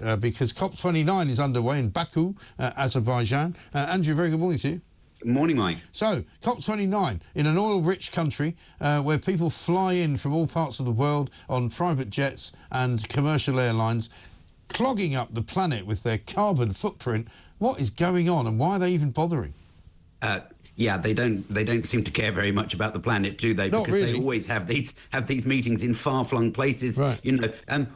watch because Cop29 is underway in Baku, Azerbaijan. Andrew, very good morning to you. Good morning, Mike. So, COP29, in an oil-rich country where people fly in from all parts of the world on private jets and commercial airlines, clogging up the planet with their carbon footprint. What is going on, and why are they even bothering? Yeah, they don't seem to care very much about the planet, do they? Not because really. they always have these meetings in far-flung places. Right. You know,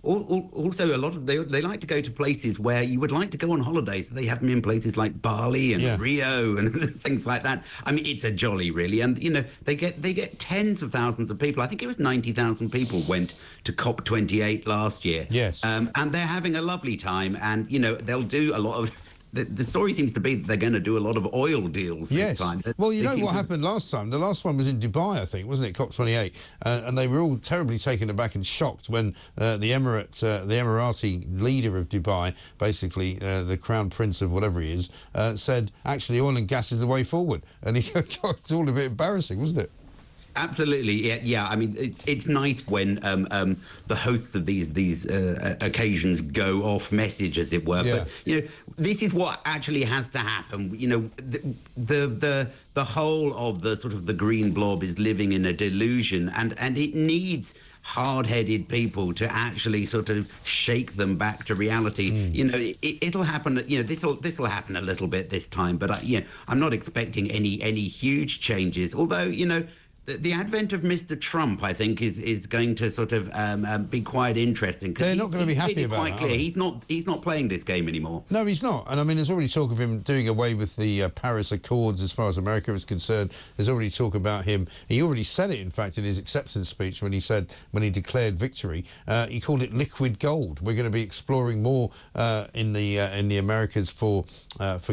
also a lot of they like to go to places where you would like to go on holidays. They have them in places like Bali and Rio and things like that. I mean, it's a jolly, really. And you know, they get tens of thousands of people. I think it was 90,000 people went to COP28 last year. Yes. And they're having a lovely time. And you know, they'll do a lot of. The story seems to be that they're going to do a lot of oil deals this time. Well, you know what happened last time? The last one was in Dubai, I think, wasn't it, COP28? And they were all terribly taken aback and shocked when the Emirati leader of Dubai, basically the Crown Prince of whatever he is, said, actually, oil and gas is the way forward. And it's all a bit embarrassing, wasn't it? Absolutely, yeah. I mean, it's nice when the hosts of these occasions go off message, as it were. Yeah. But you know, this is what actually has to happen. You know, the whole of the sort of the green blob is living in a delusion, and it needs hard-headed people to actually sort of shake them back to reality. You know, it'll happen. You know, this will happen a little bit this time, but you know, I'm not expecting any huge changes. Although, you know, the advent of Mr. Trump, I think, is going to sort of be quite interesting. They're not going to be happy about it. Quite clear. He's not playing this game anymore. No, he's not. And I mean, there's already talk of him doing away with the Paris Accords as far as America is concerned. There's already talk about him. He already said it, in fact, in his acceptance speech when he declared victory. He called it liquid gold. We're going to be exploring more in the Americas for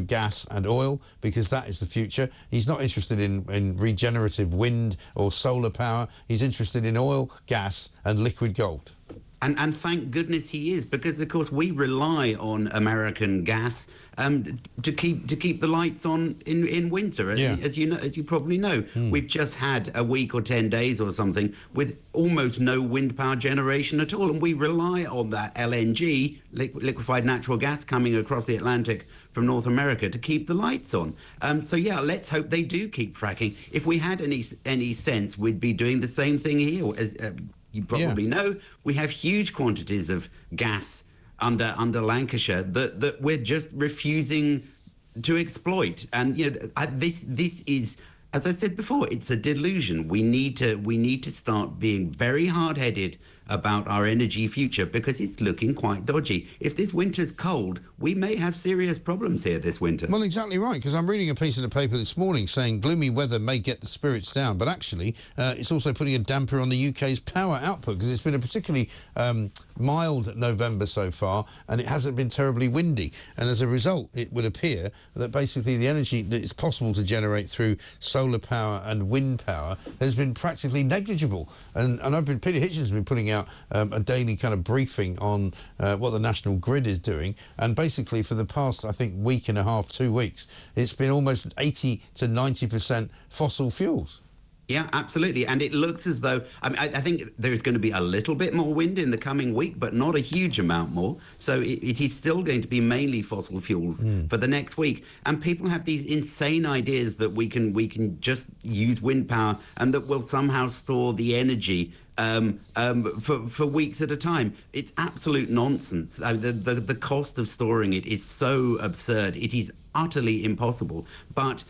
gas and oil, because that is the future. He's not interested in regenerative wind or solar power. He's interested in oil, gas and liquid gold. And thank goodness he is, because of course we rely on American gas to keep the lights on in winter. As you probably know, we've just had a week or 10 days or something with almost no wind power generation at all, and we rely on that LNG, liquefied natural gas, coming across the Atlantic from North America to keep the lights on. So yeah, let's hope they do keep fracking. If we had any sense, we'd be doing the same thing here. As you probably know, we have huge quantities of gas under Lancashire that we're just refusing to exploit. And you know, this is, as I said before, it's a delusion. We need to start being very hard-headed about our energy future, because it's looking quite dodgy. If this winter's cold, we may have serious problems here this winter. Well, exactly right, because I'm reading a piece in the paper this morning saying gloomy weather may get the spirits down, but actually it's also putting a damper on the UK's power output, because it's been a particularly mild November so far, and it hasn't been terribly windy. And as a result, it would appear that basically the energy that is possible to generate through solar power and wind power has been practically negligible. And Peter Hitchens has been putting out a daily kind of briefing on what the national grid is doing, and basically for the past, I think, week and a half, 2 weeks, it's been almost 80 to 90% fossil fuels. Yeah, absolutely. And it looks as though, I mean, I think there's going to be a little bit more wind in the coming week, but not a huge amount more. So it is still going to be mainly fossil fuels for the next week. And people have these insane ideas that we can just use wind power and that we'll somehow store the energy for weeks at a time. It's absolute nonsense. The cost of storing it is so absurd. It is utterly impossible. But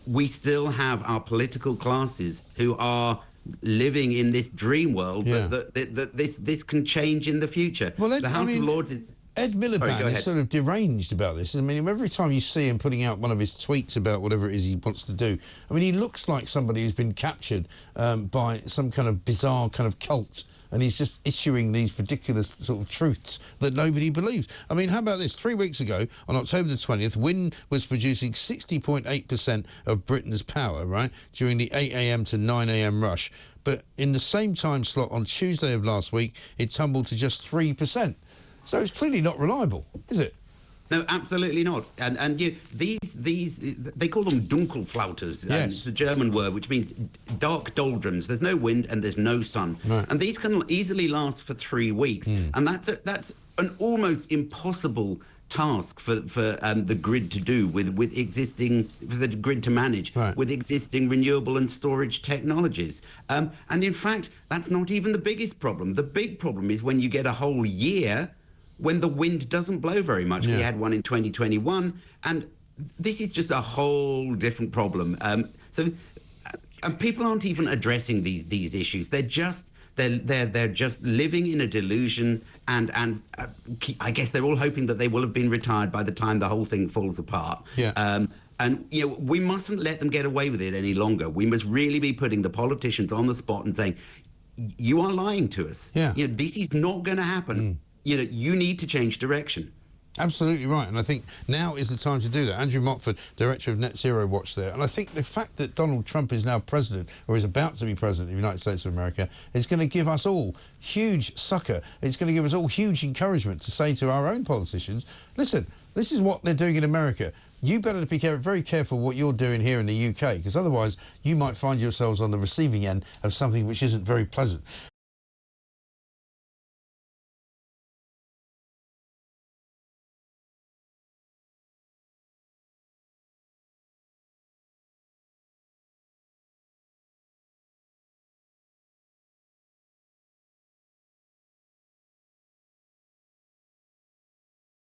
we still have our political classes who are living in this dream world that this can change in the future. Well, the House of Lords is... Ed Miliband is sort of deranged about this. I mean, every time you see him putting out one of his tweets about whatever it is he wants to do, I mean, he looks like somebody who's been captured by some kind of bizarre kind of cult, and he's just issuing these ridiculous sort of truths that nobody believes. I mean, how about this? 3 weeks ago, on October the 20th, wind was producing 60.8% of Britain's power, right, during the 8 a.m. to 9 a.m. rush. But in the same time slot on Tuesday of last week, it tumbled to just 3%. So it's clearly not reliable, is it? No, absolutely not. And these they call them Dunkelflauters. Yes. It's a German word which means dark doldrums. There's no wind and there's no sun. Right. And these can easily last for 3 weeks. And that's an almost impossible task for the grid to do with existing, for the grid to manage with existing renewable and storage technologies. And in fact, that's not even the biggest problem. The big problem is when you get a whole year when the wind doesn't blow very much. We had one in 2021, and this is just a whole different problem. So people aren't even addressing these issues. They're just living in a delusion, and I guess they're all hoping that they will have been retired by the time the whole thing falls apart. And we mustn't let them get away with it any longer. We must really be putting the politicians on the spot and saying, you are lying to us. This is not going to happen. You need to change direction. Absolutely right, and I think now is the time to do that. Andrew Montford, Director of Net Zero Watch there, and I think the fact that Donald Trump is now president, or is about to be president of the United States of America, is going to give us all huge succour. It's going to give us all huge encouragement to say to our own politicians, listen, this is what they're doing in America. You better be very careful what you're doing here in the UK, because otherwise you might find yourselves on the receiving end of something which isn't very pleasant.